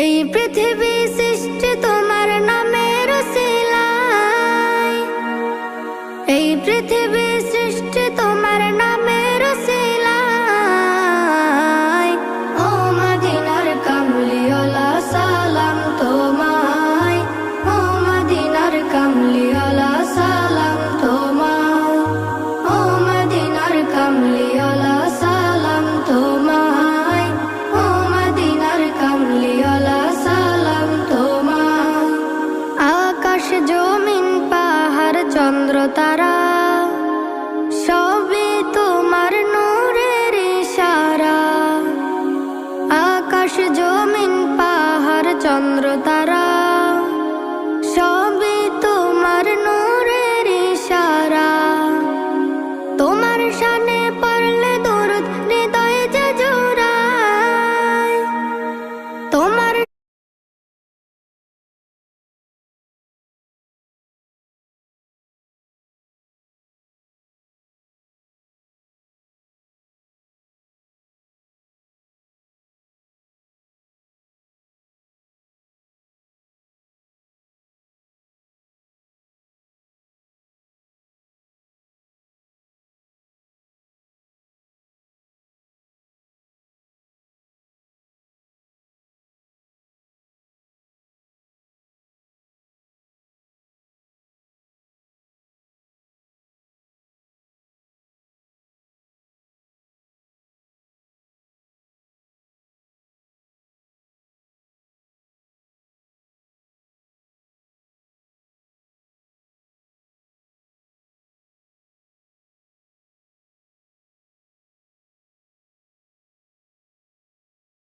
এই পৃথিবী সৃষ্টি তোমার নামের উসিলায়, এই পৃথিবী সৃষ্টি তোমার নামের উসিলায়। ও মদিনার কামলিওয়ালা সালাম তোমায়, ও মদিনার কামলিওয়ালা সালাম তোমায়, ও মদিনার কামলিওয়ালা সালাম তোমায়, ও মদিনার কামলিওয়ালা সালাম তোমায়। আকাশ জমিন পাহাড় চন্দ্র তারা সবই তোমার নূরের ইশারা। আকাশ জমিন পাহাড় চন্দ্র তারা